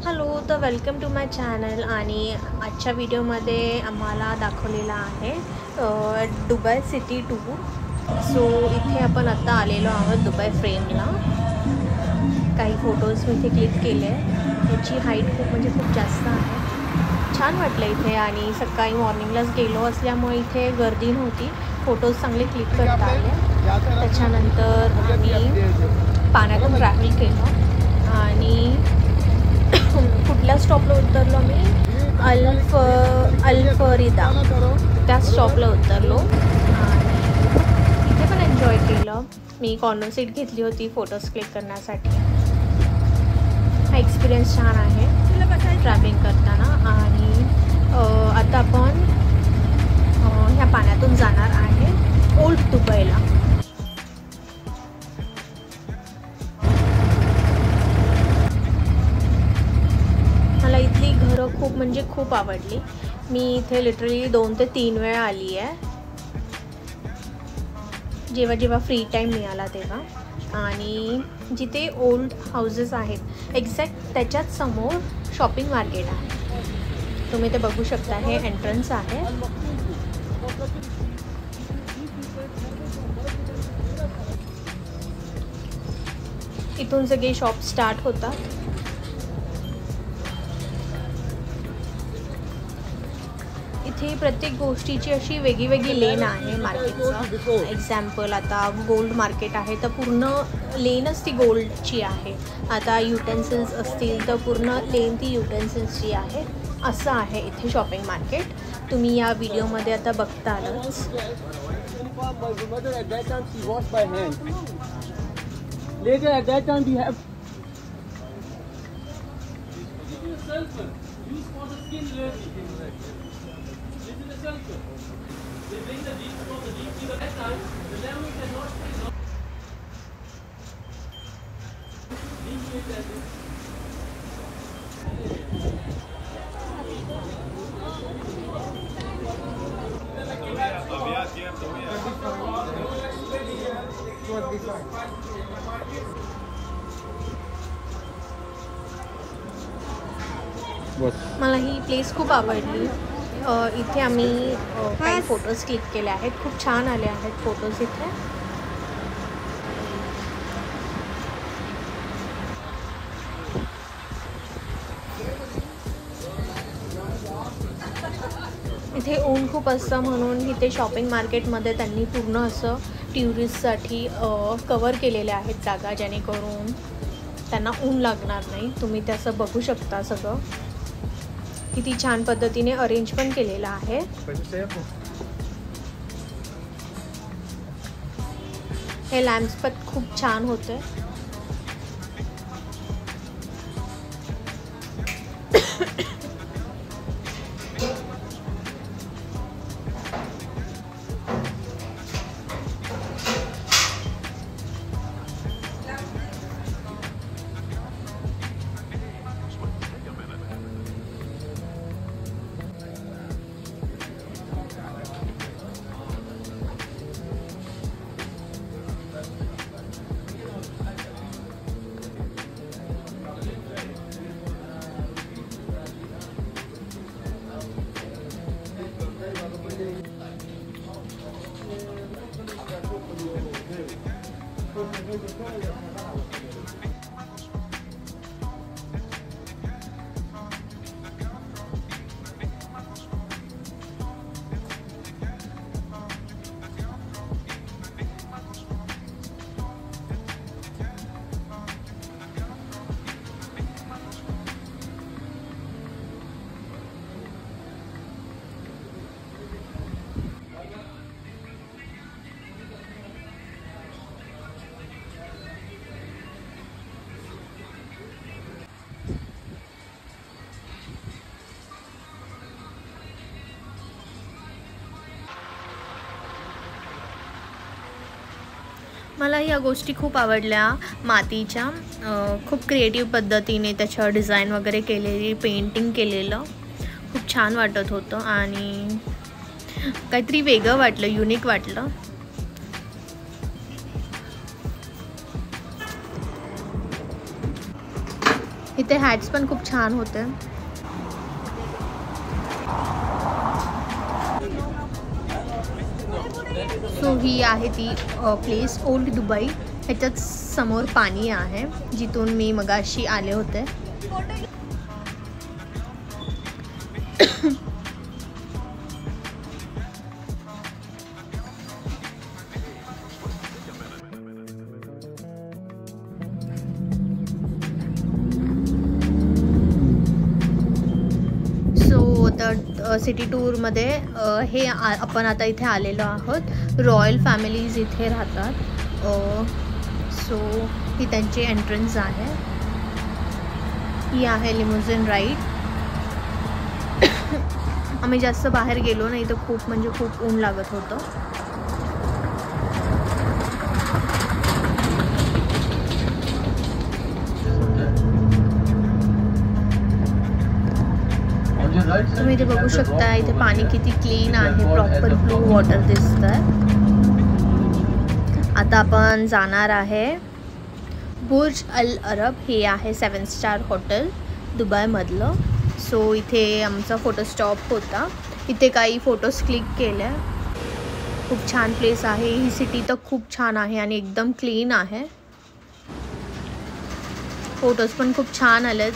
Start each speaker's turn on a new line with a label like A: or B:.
A: Hello, तर welcome to my channel. आणि आजच्या व्हिडिओमध्ये आम्हाला दाखवलेला आहे दुबई सिटी टूर. सो इथे आपण आता आलेलो आहोत दुबई फ्रेमला. काही फोटोज मी इथे क्लिक केले. याची हाईट खूप जास्त आहे. छान वाटलं इथे. आणि सकाळी मॉर्निंगलाच गेलो असल्यामुळे इथे गर्दी नव्हती. फोटोज चांगले क्लिक करता आले. त्याच्यानंतर आम्ही पाण्यातून ट्रॅव्हल केलं आणि कुठल्या स्टॉपला उतरलो मी, अल्फरिदा त्या स्टॉपला उतरलो आणि इथे पण एन्जॉय केलं. मी कॉर्नर सीट घेतली होती फोटोज क्लिक करण्यासाठी. हा एक्सपिरियन्स छान आहे ट्रॅव्हलिंग करताना. आणि आता आपण ह्या पाण्यातून जाणार आहे ओल्ड दुबईला. मला इथली घरं खूप आवडली. मी इथे लिटरली 2 ते 3 वेळा आली आहे, जेव्हा फ्री टाईम मिळाला तेव्हा. आणि जिथे ओल्ड हाऊसेस आहेत एक्झॅक्ट त्याच्याच समोर शॉपिंग मार्केट आहे. तुम्ही ते बघू शकता. हे एंट्रन्स आहे. इथून सगळे शॉप स्टार्ट होतात. इथे प्रत्येक गोष्टीची अशी वेगळी लेन आहे मार्केटचं. एक्झाम्पल आता गोल्ड मार्केट आहे तर पूर्ण लेनच ती गोल्डची आहे. आता युटेन्सिल्स असतील तर पूर्ण लेन ती युटेन्सिल्सची आहे. असं आहे इथे शॉपिंग मार्केट. तुम्ही या व्हिडिओमध्ये आता बघतालच. मला ही प्लेस खूप आवडली. इथे आम्ही काही फोटोज क्लिक केले आहेत. खूप छान आले आहेत फोटोज इथे. इथे ऊन खूप असतं म्हणून इथे शॉपिंग मार्केटमध्ये त्यांनी पूर्ण असं टुरिस्टसाठी कवर केलेले आहेत जागा, जेणेकरून त्यांना ऊन लागणार नाही. तुम्ही ते असं बघू शकता. सगळं किती छान पद्धतीने अरेंज पण केलेलं आहे. हे लॅम्प्स पण खूप छान होते. मला या गोष्टी खूप आवडल्या. मातीच्या खूप क्रिएटिव्ह पद्धतीने त्याच्यावर डिझाईन वगैरे केलेली, पेंटिंग केलेलं खूप छान वाटत होतं. आणि काहीतरी वेगळं वाटलं, युनिक वाटलं. इथे हॅट्स पण खूप छान होते. सो ही आहे ती प्लेस ओल्ड दुबई. ह्याच्याच समोर पाणी आहे जिथून मी मगाशी आले होते. सिटी टूरमध्ये हे आपण आता इथे आलेलो आहोत. रॉयल फॅमिलीज इथे राहतात. सो ही त्यांची एंट्रन्स आहे. ही आहे लिमोजिन राईड. आम्ही जास्त बाहेर गेलो नाही तर खूप म्हणजे खूप ऊन लागत होतं. तुम्ही इथे बघू शकता. इथे पाणी किती क्लीन आहे. प्रॉपर ब्लू वॉटर दिसत आहे. आता आपण जाणार आहे बुर्ज अल अरब. हे आहे 7 स्टार हॉटेल दुबईमधलं. सो इथे आमचा फोटो स्टॉप होता. इथे काही फोटोज क्लिक केल्या. खूप छान प्लेस आहे. ही सिटी तर खूप छान आहे आणि एकदम क्लीन आहे. फोटोज पण खूप छान आलेत.